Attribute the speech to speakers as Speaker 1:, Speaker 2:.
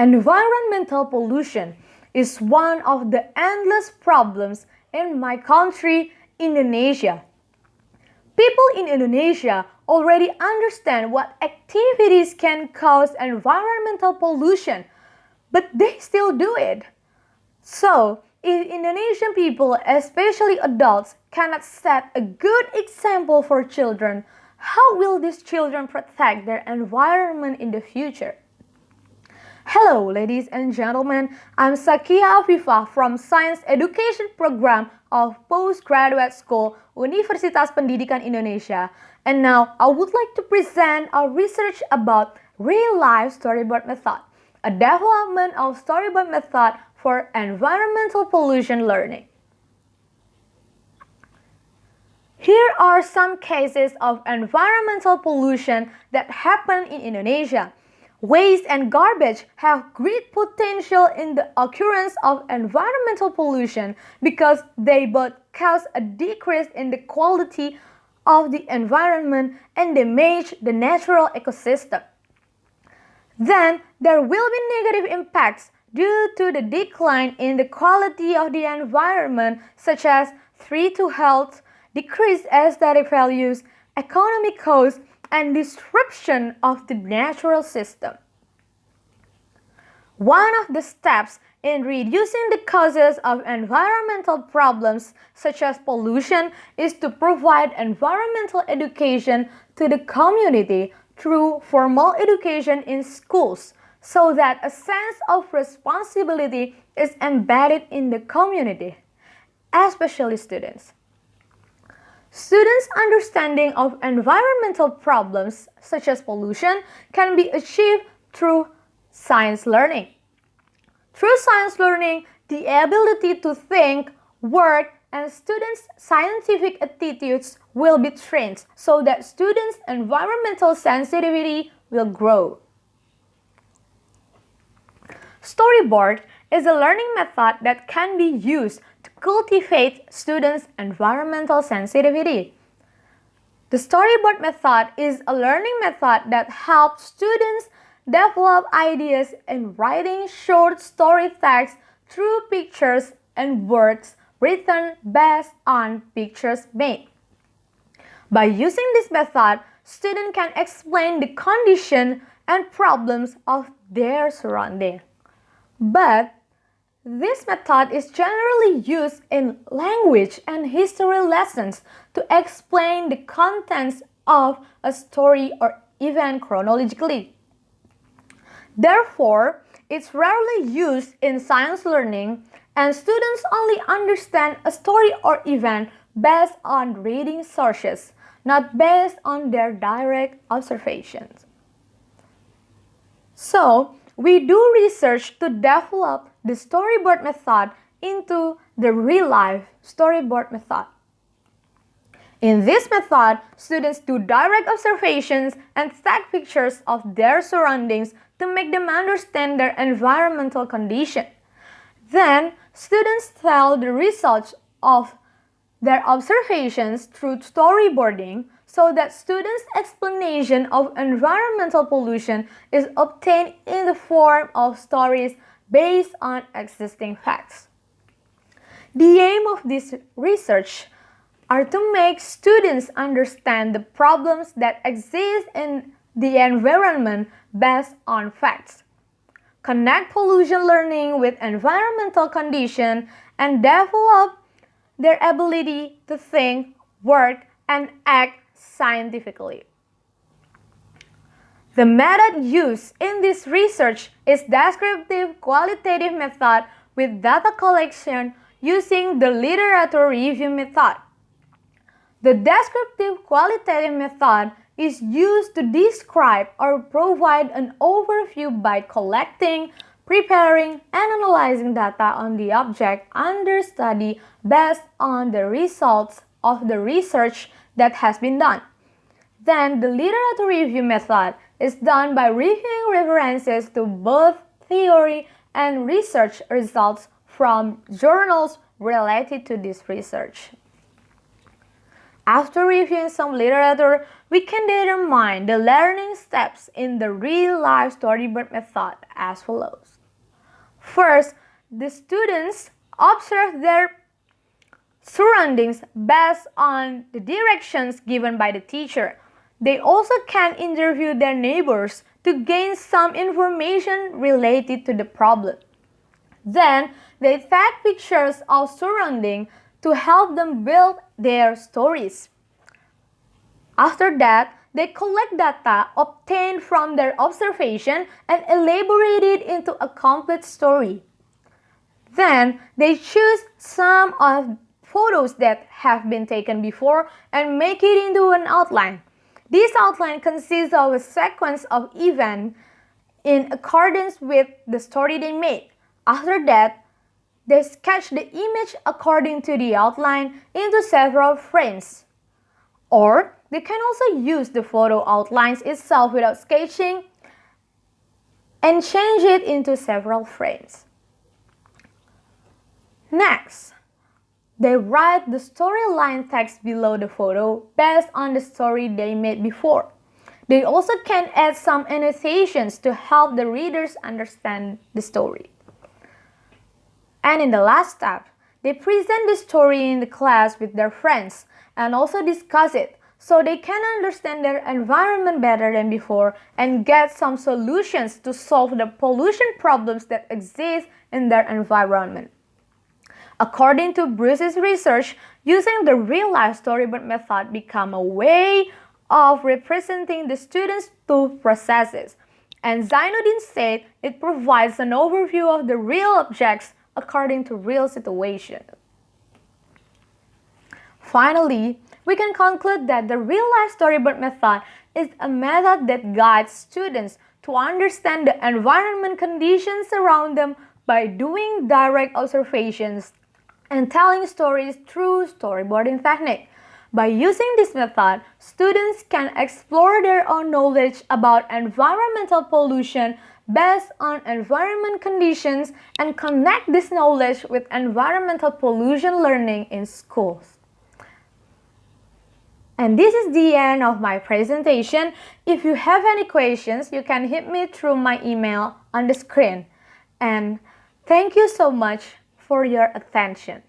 Speaker 1: Environmental pollution is one of the endless problems in my country, Indonesia. People in Indonesia already understand what activities can cause environmental pollution, but they still do it. So, if Indonesian people, especially adults, cannot set a good example for children, how will these children protect their environment in the future? Hello, ladies and gentlemen. I'm Sakhiyyah Afifah from Science Education Program of Postgraduate School, Universitas Pendidikan Indonesia. And now, I would like to present our research about real-life storyboard method, a development of storyboard method for environmental pollution learning. Here are some cases of environmental pollution that happen in Indonesia. Waste and garbage have great potential in the occurrence of environmental pollution because they both cause a decrease in the quality of the environment and damage the natural ecosystem. Then there will be negative impacts due to the decline in the quality of the environment, such as threat to health, decreased aesthetic values, economic costs, and disruption of the natural system. One of the steps in reducing the causes of environmental problems such as pollution is to provide environmental education to the community through formal education in schools so that a sense of responsibility is embedded in the community, especially students. Students' understanding of environmental problems, such as pollution, can be achieved through science learning. Through science learning, the ability to think, work, and students' scientific attitudes will be trained so that students' environmental sensitivity will grow. Storyboard is a learning method that can be used to cultivate students' environmental sensitivity. The storyboard method is a learning method that helps students develop ideas in writing short story text through pictures and words written based on pictures made. By using this method, students can explain the condition and problems of their surrounding. But this method is generally used in language and history lessons to explain the contents of a story or event chronologically. Therefore, it's rarely used in science learning, and students only understand a story or event based on reading sources, not based on their direct observations. So, we do research to develop the storyboard method into the real-life storyboard method. In this method, students do direct observations and take pictures of their surroundings to make them understand their environmental condition. Then, students tell the results of their observations through storyboarding so that students' explanation of environmental pollution is obtained in the form of stories based on existing facts. The aim of this research are to make students understand the problems that exist in the environment based on facts, connect pollution learning with environmental condition, and develop their ability to think, work, and act scientifically. The method used in this research is descriptive qualitative method with data collection using the literature review method. The descriptive qualitative method is used to describe or provide an overview by collecting, preparing, and analyzing data on the object under study based on the results of the research that has been done. Then, the literature review method is done by reviewing references to both theory and research results from journals related to this research. After reviewing some literature, we can determine the learning steps in the real-life storyboard method as follows. First, the students observe their surroundings based on the directions given by the teacher. They also can interview their neighbors to gain some information related to the problem. Then, they take pictures of surroundings to help them build their stories. After that, they collect data obtained from their observation and elaborate it into a complete story. Then, they choose some of photos that have been taken before and make it into an outline. This outline consists of a sequence of events in accordance with the story they made. After that, they sketch the image according to the outline into several frames. Or they can also use the photo outlines itself without sketching and change it into several frames. Next, they write the storyline text below the photo based on the story they made before. They also can add some annotations to help the readers understand the story. And in the last step, they present the story in the class with their friends and also discuss it so they can understand their environment better than before and get some solutions to solve the pollution problems that exist in their environment. According to Bruce's research, using the real-life storyboard method became a way of representing the students' two processes. And Zainuddin said it provides an overview of the real objects according to real situations. Finally, we can conclude that the real-life storyboard method is a method that guides students to understand the environment conditions around them by doing direct observations and telling stories through storyboarding technique. By using this method, students can explore their own knowledge about environmental pollution based on environment conditions and connect this knowledge with environmental pollution learning in schools. And this is the end of my presentation. If you have any questions, you can hit me through my email on the screen. And thank you so much for your attention.